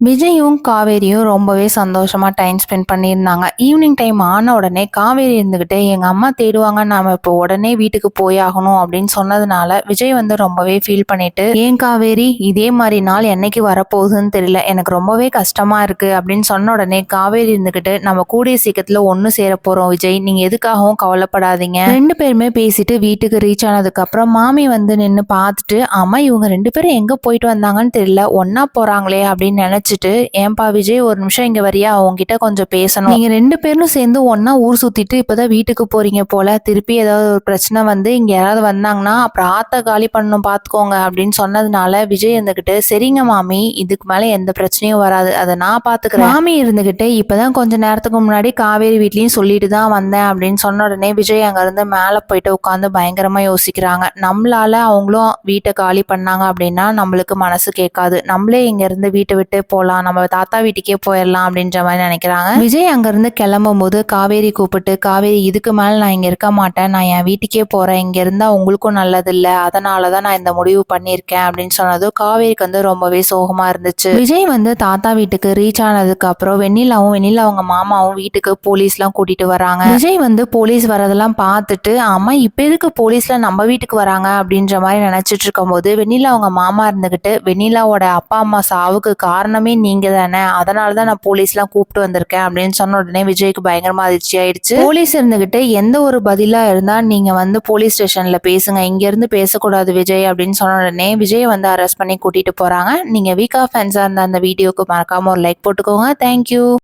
விஜயும் காவேரியும் ரொம்பவே சந்தோஷமா டைம் ஸ்பெண்ட் பண்ணியிருந்தாங்க. ஈவினிங் டைம் ஆன உடனே காவேரி இருந்துகிட்டு எங்க அம்மா தேடுவாங்க, நாம இப்போ உடனே வீட்டுக்கு போய் ஆகணும் அப்படின்னு சொன்னதுனால விஜய் வந்து ரொம்பவே ஃபீல் பண்ணிட்டு, ஏன் காவேரி இதே மாதிரி நாள் என்னைக்கு வரப்போகுதுன்னு தெரியல, எனக்கு ரொம்பவே கஷ்டமா இருக்கு அப்படின்னு சொன்ன உடனே காவேரி இருந்துகிட்டு, நம்ம கூடிய சீக்கிரத்துல ஒன்னு சேர போறோம் விஜய், நீங்க எதுக்காகவும் கவலைப்படாதீங்க. ரெண்டு பேருமே பேசிட்டு வீட்டுக்கு ரீச் ஆனதுக்கு அப்புறம் மாமி வந்து நின்று பார்த்துட்டு, ஆமா இவங்க ரெண்டு பேரும் எங்க போயிட்டு வந்தாங்கன்னு தெரியல, ஒன்னா போறாங்களே அப்படின்னு நினைச்சிட்டு, ஏன்பா விஜய் ஒரு நிமிஷம் இங்க வரியா, அவங்ககிட்ட கொஞ்சம் பேசணும், நீங்க ரெண்டு பேரும் சேர்ந்து ஒன்னா ஊர் சுத்திட்டு இப்பதான் வீட்டுக்கு போறீங்க போல, திருப்பி ஏதாவது ஒரு பிரச்சனை வந்து இங்க யாராவது வந்தாங்கன்னா அப்புறம் ஆத்த காலி பண்ணணும் பாத்துக்கோங்க அப்படின்னு சொன்னதுனால விஜய் இருந்துகிட்டு, சரிங்க மாமி இதுக்கு மேல எந்த பிரச்சனையும் வராது, அதை நான் பாத்துக்கிறேன். மாமி இருந்துகிட்டு, இப்பதான் கொஞ்ச நேரத்துக்கு முன்னாடி காவேரி வீட்லயும் சொல்லிட்டு தான் வந்தேன் அப்படின்னு சொன்ன உடனே விஜய் அங்க இருந்து மேல போயிட்டு உட்காந்து பயங்கரமா யோசிக்கிறாங்க. நம்மளால அவங்களும் வீட்டை காலி பண்ணாங்க அப்படின்னா நம்மளுக்கு மனசு கேட்காது, நம்மளே இங்க இருந்து வீட்டை விட்டு போலாம், நம்ம தாத்தா வீட்டுக்கே போயிடலாம் அப்படின்ற மாதிரி நினைக்கிறாங்க. விஜய் அங்க இருந்து கிளம்பும் போது காவேரி கூப்பிட்டு, காவேரி இதுக்கு மேல நான் இங்க இருக்க மாட்டேன், நான் என் வீட்டுக்கே போறேன், இங்க இருந்தா உங்களுக்கும் நல்லது இல்ல, அதனாலதான் நான் இந்த முடிவு பண்ணிருக்கேன் அப்படின்னு சொன்னதும் காவேரிக்கு வந்து ரொம்பவே சோகமா இருந்துச்சு. விஜய் வந்து தாத்தா வீட்டுக்கு ரீச் ஆனதுக்கு அப்புறம் வெண்ணிலா அவங்க மாமாவும் வீட்டுக்கு போலீஸ் எல்லாம் கூட்டிட்டு வராங்க. விஜய் வந்து போலீஸ் வரதெல்லாம் பார்த்துட்டு, ஆமா இப்ப எதுக்கு போலீஸ்ல நம்ம வீட்டுக்கு வராங்க அப்படின்ற மாதிரி நினைச்சிட்டு இருக்கும் போது வெண்ணிலா அவங்க மாமா இருந்துகிட்டு, வெண்ணிலாவோட அப்பா அம்மா சாவுக்கு காரணமே நீங்க தானே, அதனாலதான் நான் போலீஸ் எல்லாம் கூப்பிட்டு வந்திருக்கேன் அப்படின்னு சொன்ன உடனே விஜய்க்கு பயங்கரமா அதிர்ச்சி ஆயிடுச்சு. போலீஸ் இருந்துகிட்டு, எந்த ஒரு பதிலா இருந்தா நீங்க வந்து போலீஸ் ஸ்டேஷன்ல பேசுங்க, இங்க இருந்து பேசக்கூடாது விஜய் அப்படின்னு சொன்ன உடனே விஜய் வந்து அரெஸ்ட் பண்ணி கூட்டிட்டு போறாங்க. நீங்க வீக்கா ஃபேன்ஸா இருந்த அந்த வீடியோக்கு மறக்காம ஒரு லைக் போட்டுக்கோங்க. தேங்க்யூ.